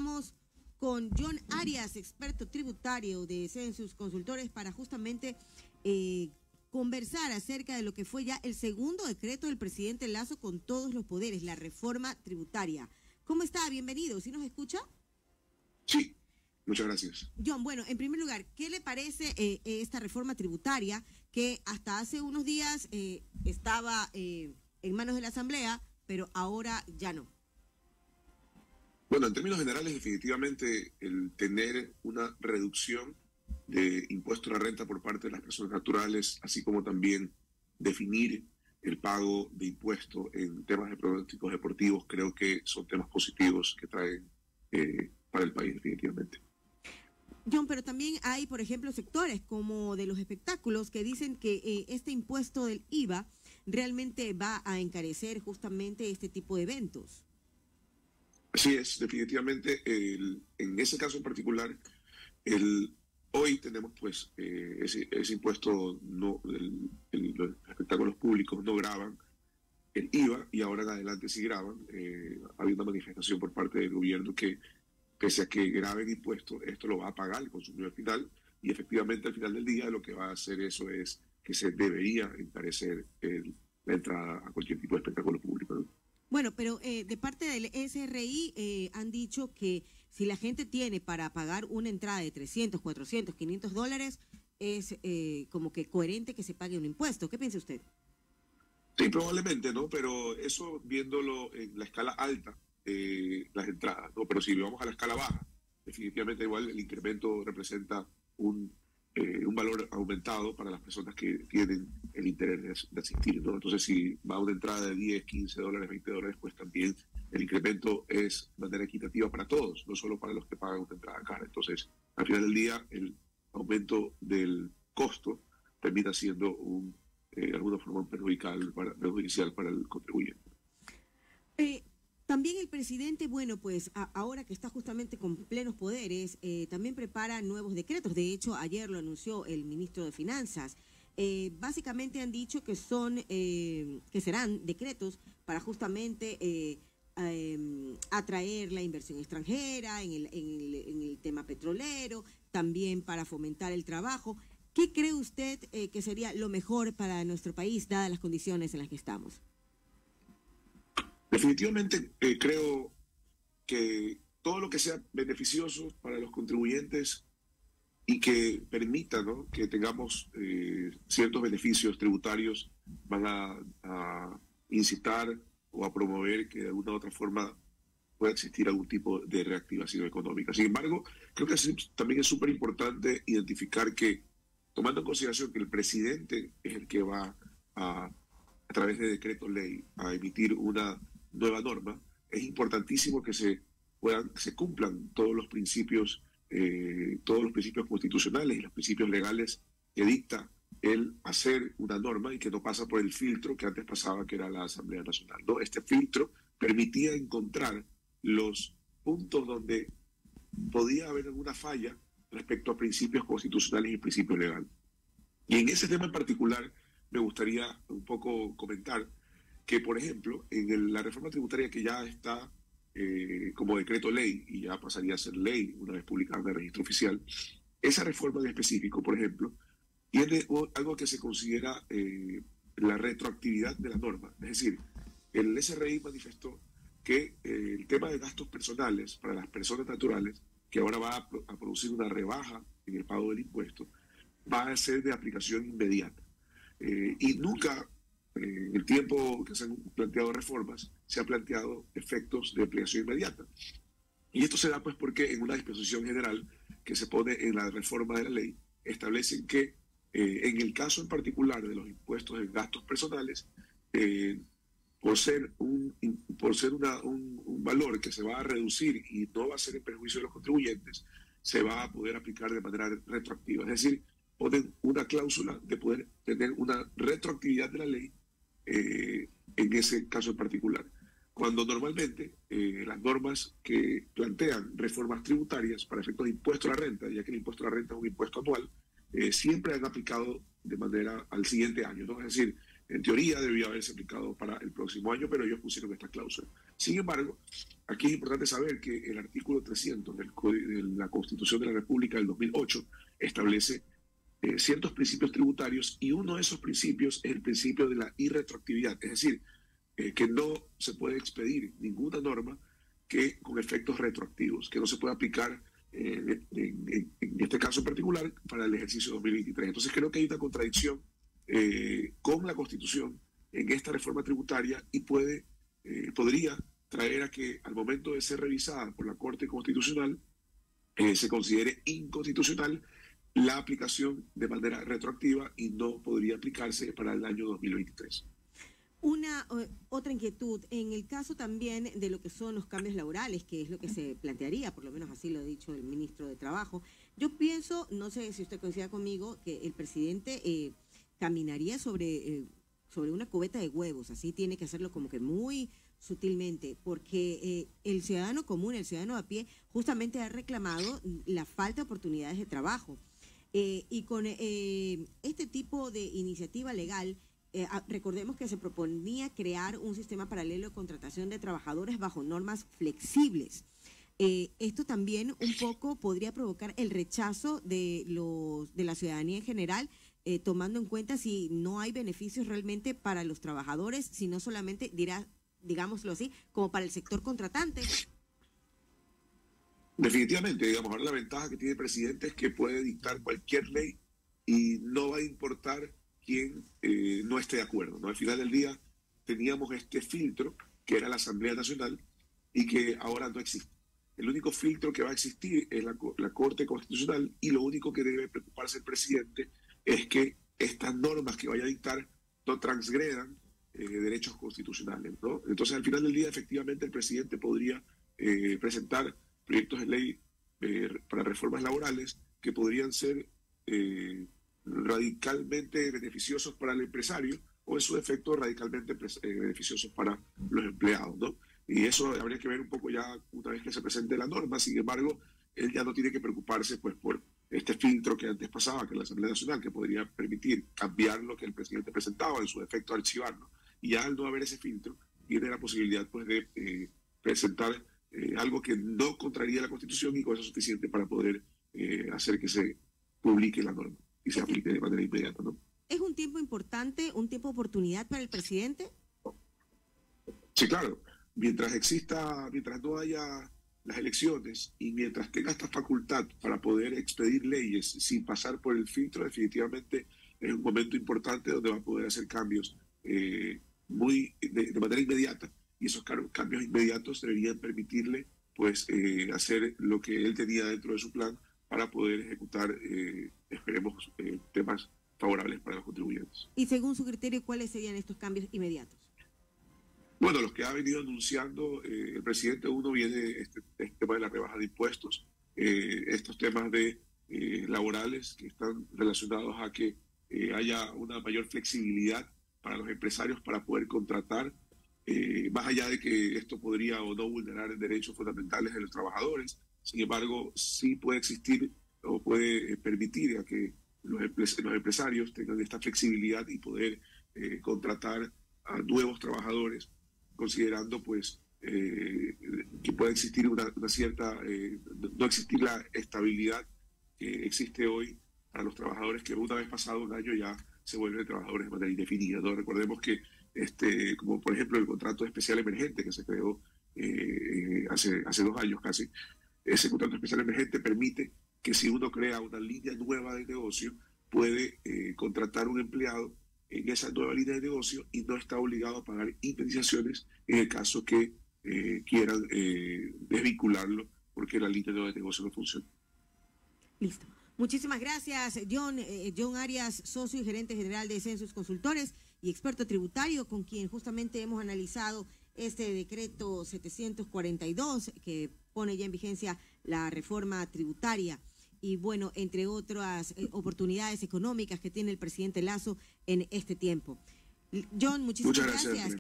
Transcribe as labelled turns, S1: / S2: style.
S1: estamos con John Arias, experto tributario de Census Consultores, para justamente conversar acerca de lo que fue ya el segundo decreto del presidente Lasso con todos los poderes, la reforma tributaria. ¿Cómo está? Bienvenido. ¿Sí nos escucha?
S2: Sí, muchas gracias.
S1: John, bueno, en primer lugar, ¿qué le parece esta reforma tributaria que hasta hace unos días estaba en manos de la Asamblea, pero ahora ya no?
S2: Bueno, en términos generales, definitivamente el tener una reducción de impuesto a la renta por parte de las personas naturales, así como también definir el pago de impuestos en temas de pronósticos deportivos, creo que son temas positivos que traen para el país, definitivamente.
S1: John, pero también hay, por ejemplo, sectores como de los espectáculos que dicen que este impuesto del IVA realmente va a encarecer justamente este tipo de eventos.
S2: Así es, definitivamente, en ese caso en particular, hoy tenemos pues ese impuesto, los espectáculos públicos no graban el IVA y ahora en adelante sí graban. Hay una manifestación por parte del gobierno que pese a que graben impuestos, esto lo va a pagar el consumidor final y efectivamente al final del día lo que va a hacer eso es que se debería encarecer la entrada a cualquier tipo de espectáculo público, ¿no?
S1: Bueno, pero de parte del SRI han dicho que si la gente tiene para pagar una entrada de 300, 400, 500 dólares, es como que coherente que se pague un impuesto. ¿Qué piensa usted?
S2: Sí, probablemente, ¿no? Pero eso viéndolo en la escala alta, las entradas, ¿no? Pero si vamos a la escala baja, definitivamente igual el incremento representa un valor aumentado para las personas que tienen el interés de asistir, ¿no? Entonces, si va una entrada de 10, 15 dólares, 20 dólares, pues también el incremento es de manera equitativa para todos, no solo para los que pagan una entrada cara. Entonces, al final del día, el aumento del costo termina siendo de alguna forma perjudicial para el contribuyente.
S1: También el presidente, bueno, pues ahora que está justamente con plenos poderes, también prepara nuevos decretos. De hecho, ayer lo anunció el ministro de Finanzas. Básicamente han dicho que que serán decretos para justamente atraer la inversión extranjera en el tema petrolero, también para fomentar el trabajo. ¿Qué cree usted que sería lo mejor para nuestro país, dadas las condiciones en las que estamos?
S2: Definitivamente creo que todo lo que sea beneficioso para los contribuyentes y que permita, ¿no?, que tengamos ciertos beneficios tributarios van a incitar o a promover que de alguna u otra forma pueda existir algún tipo de reactivación económica. Sin embargo, creo que también es súper importante identificar que, tomando en consideración que el presidente es el que va a través de decreto ley, a emitir una nueva norma, es importantísimo que se cumplan todos los principios constitucionales y los principios legales que dicta el hacer una norma y que no pasa por el filtro que antes pasaba, que era la Asamblea Nacional, ¿no? Este filtro permitía encontrar los puntos donde podía haber alguna falla respecto a principios constitucionales y principios legales. Y en ese tema en particular me gustaría un poco comentar que, por ejemplo, en la reforma tributaria que ya está como decreto ley y ya pasaría a ser ley una vez publicada en el registro oficial, esa reforma en específico, por ejemplo, tiene algo que se considera la retroactividad de la norma. Es decir, el SRI manifestó que el tema de gastos personales para las personas naturales, que ahora va a producir una rebaja en el pago del impuesto, va a ser de aplicación inmediata. Y nunca en el tiempo que se han planteado reformas, se han planteado efectos de aplicación inmediata. Y esto se da pues porque en una disposición general que se pone en la reforma de la ley, establecen que en el caso en particular de los impuestos en gastos personales, por ser un valor que se va a reducir y no va a ser en perjuicio de los contribuyentes, se va a poder aplicar de manera retroactiva. Es decir, ponen una cláusula de poder tener una retroactividad de la ley en ese caso en particular. Cuando normalmente las normas que plantean reformas tributarias para efectos de impuesto a la renta, ya que el impuesto a la renta es un impuesto anual, siempre han aplicado de manera al siguiente año, ¿no? Es decir, En teoría debía haberse aplicado para el próximo año, pero ellos pusieron esta cláusula. Sin embargo, aquí es importante saber que el artículo 300 de la Constitución de la República del 2008 establece ciertos principios tributarios, y uno de esos principios es el principio de la irretroactividad, es decir, que no se puede expedir ninguna norma que con efectos retroactivos, que no se puede aplicar en este caso en particular para el ejercicio 2023. Entonces creo que hay una contradicción con la Constitución en esta reforma tributaria, y podría traer a que al momento de ser revisada por la Corte Constitucional se considere inconstitucional la aplicación de manera retroactiva y no podría aplicarse para el año 2023.
S1: Otra inquietud, en el caso también de lo que son los cambios laborales, que es lo que se plantearía, por lo menos así lo ha dicho el ministro de Trabajo, yo pienso, no sé si usted coincida conmigo, que el presidente caminaría sobre una cubeta de huevos, así tiene que hacerlo como que muy sutilmente, porque el ciudadano común, el ciudadano a pie, justamente ha reclamado la falta de oportunidades de trabajo. Y con este tipo de iniciativa legal, recordemos que se proponía crear un sistema paralelo de contratación de trabajadores bajo normas flexibles. Esto también un poco podría provocar el rechazo de la ciudadanía en general, tomando en cuenta si no hay beneficios realmente para los trabajadores, sino solamente, digámoslo así, como para el sector contratante.
S2: Definitivamente, digamos, ahora la ventaja que tiene el presidente es que puede dictar cualquier ley y no va a importar quién no esté de acuerdo, ¿no? Al final del día teníamos este filtro que era la Asamblea Nacional y que ahora no existe. El único filtro que va a existir es la Corte Constitucional, y lo único que debe preocuparse el presidente es que estas normas que vaya a dictar no transgredan derechos constitucionales, ¿no? Entonces, al final del día, efectivamente, el presidente podría presentar proyectos de ley para reformas laborales que podrían ser radicalmente beneficiosos para el empresario, o en su defecto radicalmente beneficiosos para los empleados, ¿no? Y eso habría que ver un poco ya una vez que se presente la norma. Sin embargo, él ya no tiene que preocuparse pues por este filtro que antes pasaba, que es la Asamblea Nacional, que podría permitir cambiar lo que el presidente presentaba, en su defecto archivarlo. Y ya al no haber ese filtro, tiene la posibilidad pues de presentar algo que no contraría la Constitución, y con eso es suficiente para poder hacer que se publique la norma y se aplique de manera inmediata, ¿no?
S1: ¿Es un tiempo importante, un tiempo de oportunidad para el presidente?
S2: Sí, claro. Mientras no haya las elecciones y mientras tenga esta facultad para poder expedir leyes sin pasar por el filtro, definitivamente es un momento importante donde va a poder hacer cambios de manera inmediata, y esos cambios inmediatos deberían permitirle pues hacer lo que él tenía dentro de su plan para poder ejecutar, esperemos, temas favorables para los contribuyentes.
S1: Y según su criterio, ¿cuáles serían estos cambios inmediatos?
S2: Bueno, los que ha venido anunciando el presidente, uno viene este tema de la rebaja de impuestos, estos temas laborales que están relacionados a que haya una mayor flexibilidad para los empresarios para poder contratar, más allá de que esto podría o no vulnerar derechos fundamentales de los trabajadores. Sin embargo, sí puede existir o puede permitir a que los empresarios tengan esta flexibilidad y poder contratar a nuevos trabajadores, considerando pues que puede existir una cierta, no existir la estabilidad que existe hoy para los trabajadores, que una vez pasado un año ya se vuelven trabajadores de manera indefinida, ¿no? Recordemos que como por ejemplo el contrato especial emergente que se creó hace 2 años casi, ese contrato especial emergente permite que si uno crea una línea nueva de negocio, puede contratar un empleado en esa nueva línea de negocio y no está obligado a pagar indemnizaciones en el caso que quieran desvincularlo porque la línea nueva de negocio no funciona.
S1: Listo. Muchísimas gracias, John Arias, socio y gerente general de Census Consultores y experto tributario, con quien justamente hemos analizado este decreto 742 que pone ya en vigencia la reforma tributaria. Y bueno, entre otras oportunidades económicas que tiene el presidente Lasso en este tiempo. John, muchísimas gracias.